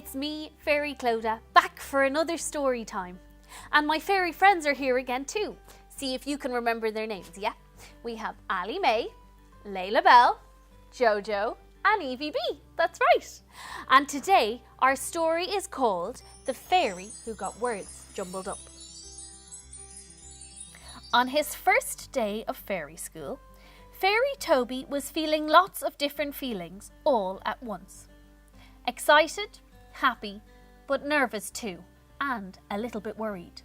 it's me, Fairy Clodagh, back for another story time. And my fairy friends are here again too. See if you can remember their names, yeah? We have Ali May, Layla Bell, Jojo, and Evie B. That's right. And today, our story is called The Fairy Who Got Words Jumbled Up. On his first day of fairy school, Fairy Toby was feeling lots of different feelings all at once. Excited, happy, but nervous too, and a little bit worried.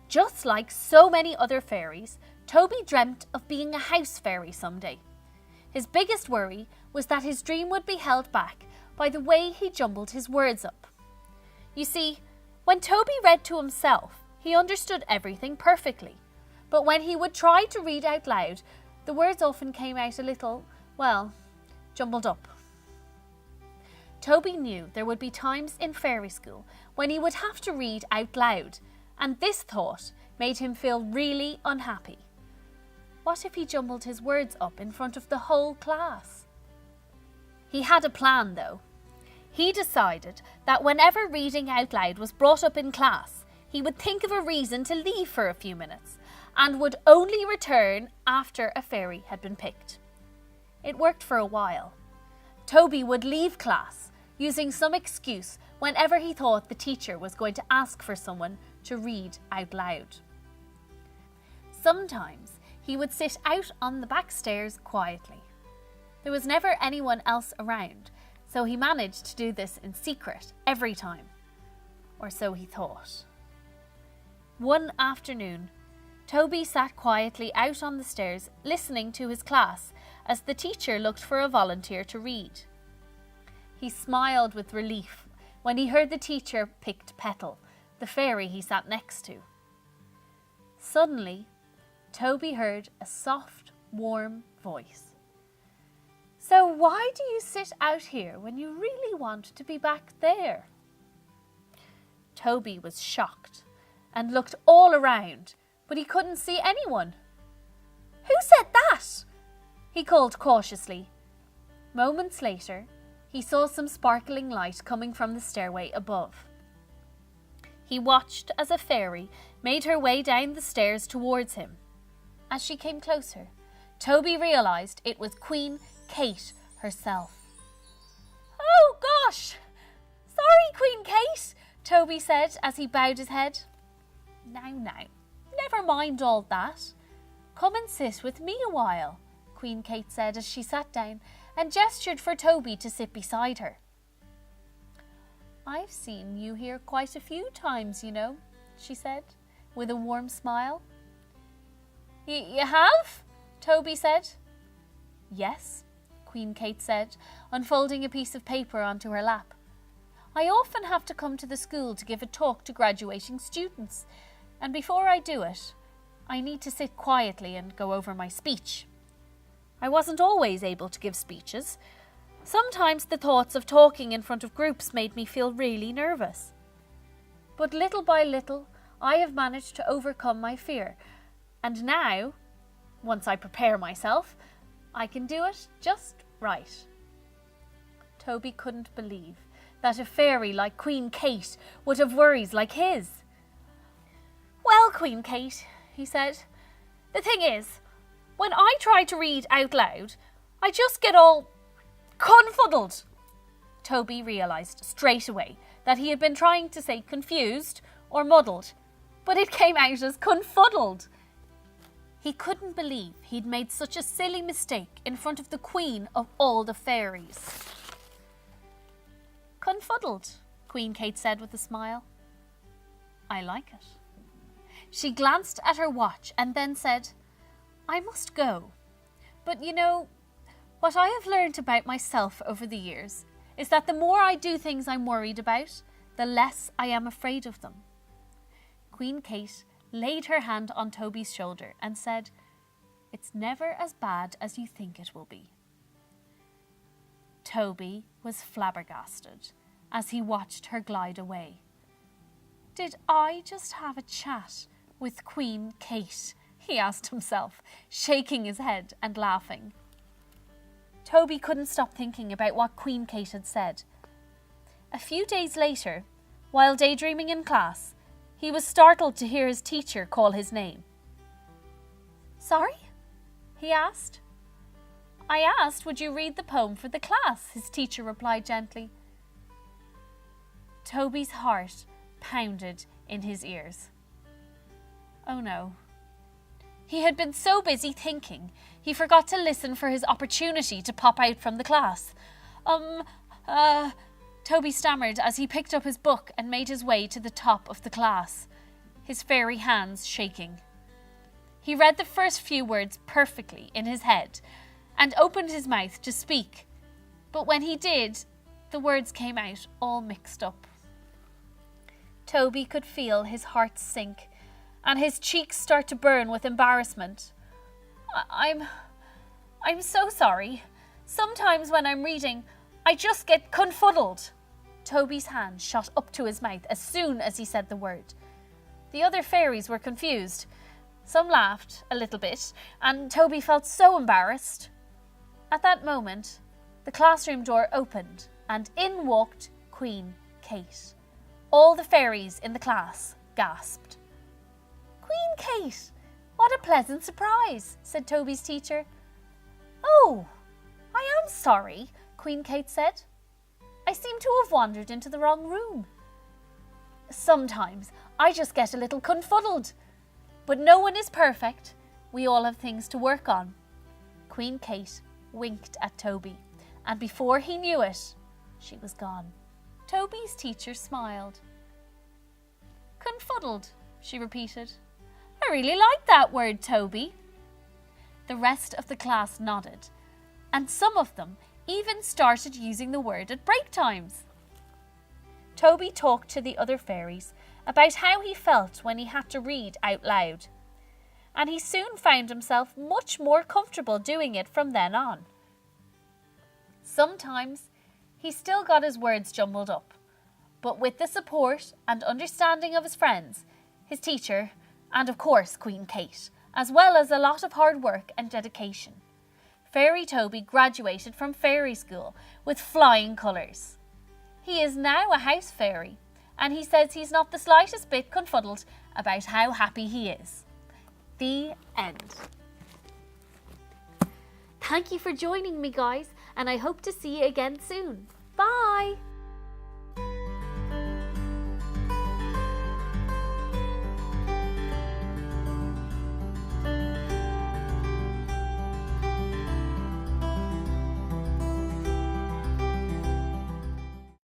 Just like so many other fairies, Toby dreamt of being a house fairy someday. His biggest worry was that his dream would be held back by the way he jumbled his words up. You see, when Toby read to himself, he understood everything perfectly. But when he would try to read out loud, the words often came out a little, well, jumbled up. Toby knew there would be times in fairy school when he would have to read out loud, and this thought made him feel really unhappy. What if he jumbled his words up in front of the whole class? He had a plan though. He decided that whenever reading out loud was brought up in class, he would think of a reason to leave for a few minutes and would only return after a fairy had been picked. It worked for a while. Toby would leave class using some excuse whenever he thought the teacher was going to ask for someone to read out loud. Sometimes he would sit out on the back stairs quietly. There was never anyone else around, so he managed to do this in secret every time. Or so he thought. One afternoon, Toby sat quietly out on the stairs listening to his class as the teacher looked for a volunteer to read. He smiled with relief when he heard the teacher picked Petal, the fairy he sat next to. Suddenly, Toby heard a soft, warm voice. "So why do you sit out here when you really want to be back there?" Toby was shocked and looked all around, but he couldn't see anyone. "Who said that?" he called cautiously. Moments later, he saw some sparkling light coming from the stairway above. He watched as a fairy made her way down the stairs towards him. As she came closer, Toby realised it was Queen Kate herself. "Oh gosh! Sorry, Queen Kate," Toby said as he bowed his head. Now, never mind all that. Come and sit with me a while," Queen Kate said as she sat down and gestured for Toby to sit beside her. "I've seen you here quite a few times, you know," she said, with a warm smile. You have?" Toby said. "Yes," Queen Kate said, unfolding a piece of paper onto her lap. "I often have to come to the school to give a talk to graduating students, and before I do it, I need to sit quietly and go over my speech. I wasn't always able to give speeches. Sometimes the thoughts of talking in front of groups made me feel really nervous. But little by little, I have managed to overcome my fear, and now, once I prepare myself, I can do it just right." Toby couldn't believe that a fairy like Queen Kate would have worries like his. "Well, Queen Kate," he said, "the thing is, when I try to read out loud, I just get all confuddled." Toby realised straight away that he had been trying to say confused or muddled, but it came out as confuddled. He couldn't believe he'd made such a silly mistake in front of the queen of all the fairies. "Confuddled," Queen Kate said with a smile. "I like it." She glanced at her watch and then said, "I must go. But you know, what I have learned about myself over the years is that the more I do things I'm worried about, the less I am afraid of them." Queen Kate laid her hand on Toby's shoulder and said, "It's never as bad as you think it will be." Toby was flabbergasted as he watched her glide away. Did I just have a chat with Queen Kate? He asked himself, shaking his head and laughing. Toby couldn't stop thinking about what Queen Kate had said. A few days later, while daydreaming in class, he was startled to hear his teacher call his name. "Sorry?" he asked. "I asked, would you read the poem for the class?" his teacher replied gently. Toby's heart pounded in his ears. Oh no. He had been so busy thinking, he forgot to listen for his opportunity to pop out from the class. Toby stammered as he picked up his book and made his way to the top of the class, his fairy hands shaking. He read the first few words perfectly in his head and opened his mouth to speak, but when he did, the words came out all mixed up. Toby could feel his heart sink and his cheeks start to burn with embarrassment. I'm so sorry. Sometimes when I'm reading, I just get confuddled." Toby's hand shot up to his mouth as soon as he said the word. The other fairies were confused. Some laughed a little bit, and Toby felt so embarrassed. At that moment, the classroom door opened, and in walked Queen Kate. All the fairies in the class gasped. "Queen Kate, what a pleasant surprise," said Toby's teacher. "Oh, I am sorry," Queen Kate said. "I seem to have wandered into the wrong room. Sometimes I just get a little confuddled. But no one is perfect. We all have things to work on." Queen Kate winked at Toby, and before he knew it, she was gone. Toby's teacher smiled. "Confuddled," she repeated. "I really like that word, Toby." The rest of the class nodded, and some of them even started using the word at break times. Toby talked to the other fairies about how he felt when he had to read out loud, and he soon found himself much more comfortable doing it from then on. Sometimes he still got his words jumbled up, but with the support and understanding of his friends, his teacher, and of course Queen Kate, as well as a lot of hard work and dedication, Fairy Toby graduated from fairy school with flying colours. He is now a house fairy, and he says he's not the slightest bit confuddled about how happy he is. The end. Thank you for joining me, guys, and I hope to see you again soon. Bye!